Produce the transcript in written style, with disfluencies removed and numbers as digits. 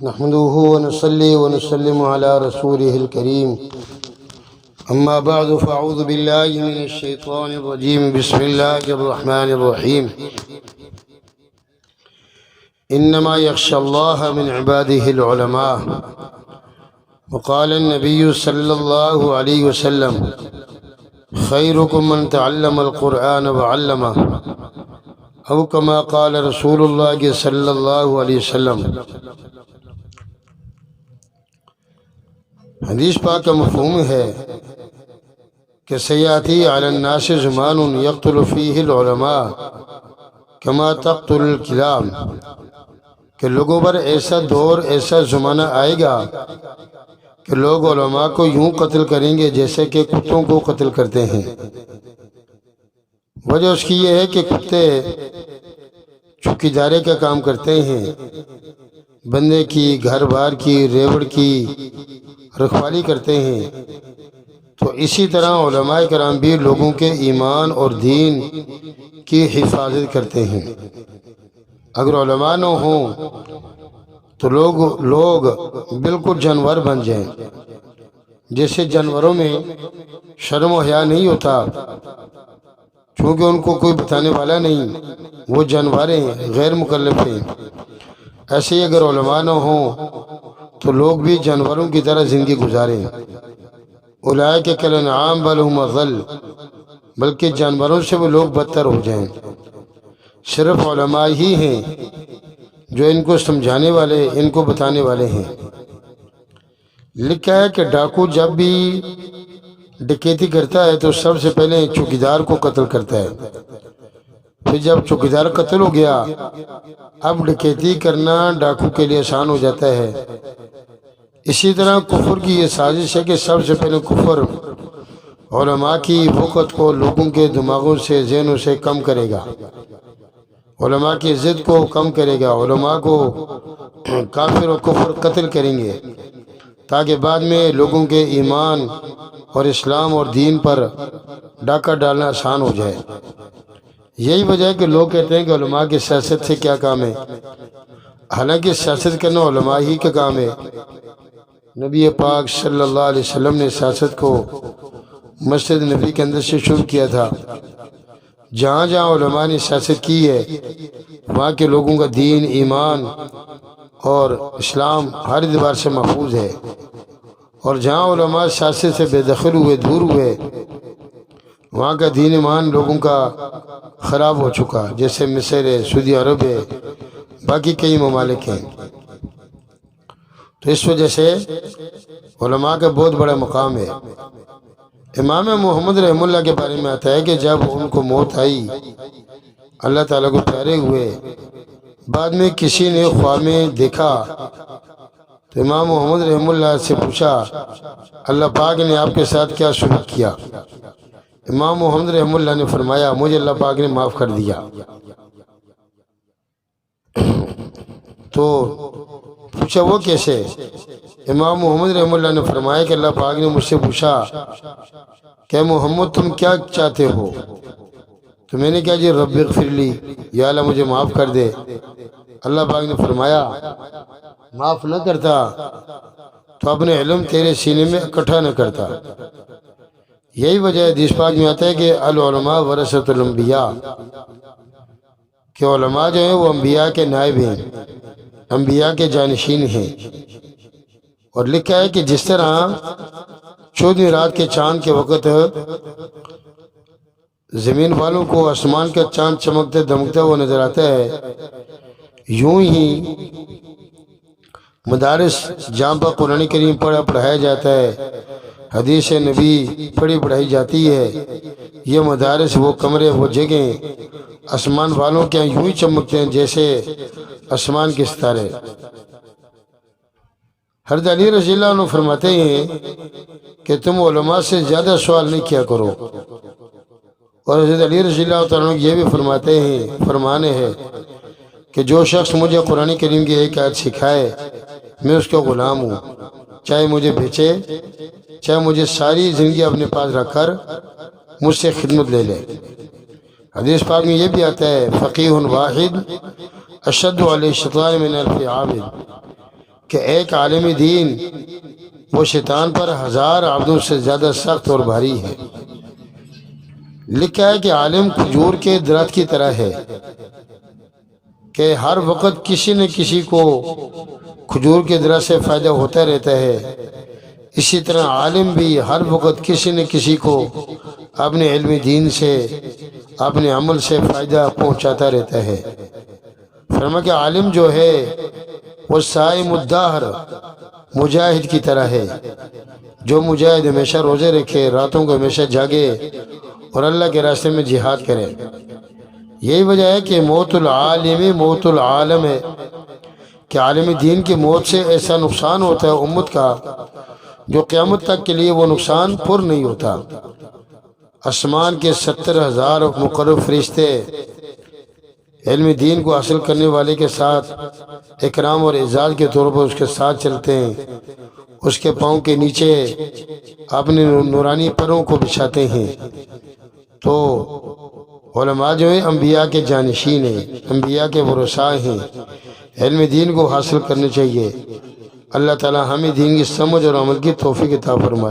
نحمده ونصلي ونسلم على رسوله الكريم أما بعد فأعوذ بالله من الشيطان الرجيم بسم الله الرحمن الرحيم إنما يخشى الله من عباده العلماء وقال النبي صلى الله عليه وسلم خيركم من تعلم القرآن وعلمه أو كما قال رسول الله صلى الله عليه وسلم۔ حدیث پاک کا مفہوم ہے کہ سیاتی علی الناس زمان یقتل فیہ العلماء کما تقتل الکلاب، کہ لوگوں پر ایسا دور ایسا زمانہ آئے گا کہ لوگ علماء کو یوں قتل کریں گے جیسے کہ کتوں کو قتل کرتے ہیں۔ وجہ اس کی یہ ہے کہ کتے چوکیداری کا کام کرتے ہیں، بندے کی گھر بار کی ریوڑ کی رکھوالی کرتے ہیں، تو اسی طرح علماء کرام بھی لوگوں کے ایمان اور دین کی حفاظت کرتے ہیں۔ اگر علماء نہ ہوں تو لوگ بالکل جانور بن جائیں، جیسے جانوروں میں شرم و حیا نہیں ہوتا، چونکہ ان کو کوئی بتانے والا نہیں، وہ جانور ہیں، غیر مکلف ہیں۔ ایسے ہی اگر علماء نہ ہوں تو لوگ بھی جانوروں کی طرح زندگی گزاریں۔ اولئک کالانعام بل ھم اضل، بلکہ جانوروں سے وہ لوگ بدتر ہو جائیں۔ صرف علماء ہی ہیں جو ان کو سمجھانے والے، ان کو بتانے والے ہیں۔ لکھا ہے کہ ڈاکو جب بھی ڈکیتی کرتا ہے تو سب سے پہلے چوکیدار کو قتل کرتا ہے، پھر جب چوکیدار قتل ہو گیا اب ڈکیتی کرنا ڈاکو کے لیے آسان ہو جاتا ہے۔ اسی طرح کفر کی یہ سازش ہے کہ سب سے پہلے کفر علماء کی وقت کو لوگوں کے دماغوں سے، ذہنوں سے کم کرے گا، علماء کی عزت کو کم کرے گا، علماء کو کافر و کفر قتل کریں گے تاکہ بعد میں لوگوں کے ایمان اور اسلام اور دین پر ڈاکہ ڈالنا آسان ہو جائے۔ یہی وجہ ہے کہ لوگ کہتے ہیں کہ علماء کی سیاست سے کیا کام ہے، حالانکہ سیاست کرنا علماء ہی کا کام ہے۔ نبی پاک صلی اللہ علیہ وسلم نے سیاست کو مسجد نبی کے اندر سے شروع کیا تھا۔ جہاں جہاں علماء نے سیاست کی ہے وہاں کے لوگوں کا دین، ایمان اور اسلام ہر اعتبار سے محفوظ ہے، اور جہاں علماء سیاست سے بے دخل ہوئے، دور ہوئے، وہاں کا دین ایمان لوگوں کا خراب ہو چکا، جیسے مصر ہے، سعودی عرب ہے، باقی کئی ممالک ہیں۔ تو اس وجہ سے علماء کا بہت بڑا مقام ہے۔ امام محمد رحمہ اللہ کے بارے میں آتا ہے کہ جب ان کو موت آئی، اللہ تعالیٰ کو پیارے ہوئے، بعد میں کسی نے خواب میں دیکھا تو امام محمد رحمہ اللہ سے پوچھا اللہ پاک نے آپ کے ساتھ کیا سلوک کیا؟ امام محمد رحمہ اللہ نے فرمایا مجھے اللہ پاک نے معاف کر دیا۔ تو پوچھا وہ کیسے؟ امام محمد رحمہ اللہ نے فرمایا کہ اللہ پاک نے مجھ سے پوچھا کہ محمد تم کیا چاہتے ہو؟ تو میں نے کہا جی رب اغفر لی، یا اللہ مجھے معاف کر دے۔ اللہ پاک نے فرمایا معاف نہ کرتا تو اپنے علم تیرے سینے میں اکٹھا نہ کرتا۔ یہی وجہ ہے حدیث پاک میں آتا ہے کہ العلماء ورثۃ الانبیاء، کہ علماء جو ہیں وہ انبیاء کے نائب ہیں، انبیاء کے جانشین ہیں۔ اور لکھا ہے کہ جس طرح 14ویں رات کے چاند کے وقت زمین والوں کو آسمان کا چاند چمکتے دمکتا ہوا نظر آتا ہے، یوں ہی مدارس جہاں پر قرآن کریم پڑھایا جاتا ہے، حدیث نبی پڑھائی جاتی ہے، یہ مدارس، وہ کمرے، وہ جگہیں آسمان والوں کے یوں ہی چمکتے ہیں جیسے آسمان کے ستارے۔ حضرت علی رضی اللہ عنہ فرماتے ہیں کہ تم علماء سے زیادہ سوال نہیں کیا کرو، اور حضرت علی رضی اللہ عنہ یہ بھی فرماتے ہیں، فرمانے ہیں کہ جو شخص مجھے قرآن کریم کی ایک آیت سکھائے میں اس کا غلام ہوں، چاہے مجھے بیچے، چاہے مجھے ساری زندگی اپنے پاس رکھ کر مجھ سے خدمت لے لے۔ حدیث پاک میں یہ بھی آتا ہے فقیہ واحد اشد علی الشیطان من الف عابد، کہ ایک عالم دین وہ شیطان پر 1000 عبدوں سے زیادہ سخت اور بھاری ہے۔ لکھا ہے کہ عالم کھجور کے درخت کی طرح ہے کہ ہر وقت کسی نہ کسی کو کھجور کے درخت سے فائدہ ہوتا رہتا ہے، اسی طرح عالم بھی ہر وقت کسی نہ کسی کو اپنے علم دین سے، اپنے عمل سے فائدہ پہنچاتا رہتا ہے۔ فرمایا کہ عالم جو ہے وہ صائم الدہر مجاہد کی طرح ہے، جو مجاہد ہمیشہ روزے رکھے، راتوں کو ہمیشہ جاگے اور اللہ کے راستے میں جہاد کرے۔ یہی وجہ ہے کہ موت العالم موت العالم ہے، کہ عالم دین کی موت سے ایسا نقصان ہوتا ہے امت کا جو قیامت تک کے لیے وہ نقصان پر نہیں ہوتا۔ آسمان کے 70,000 مقرب فرشتے علم دین کو حاصل کرنے والے کے ساتھ اکرام اور اعزاز کے طور پر اس کے ساتھ چلتے ہیں، اس کے پاؤں کے نیچے اپنے نورانی پروں کو بچھاتے ہیں۔ تو علماء جو ہیں انبیاء کے جانشین ہیں، انبیاء کے ورثاء ہیں، علم دین کو حاصل کرنے چاہیے۔ اللہ تعالی ہمیں دین کی سمجھ اور عمل کی توفیق عطا فرمائے۔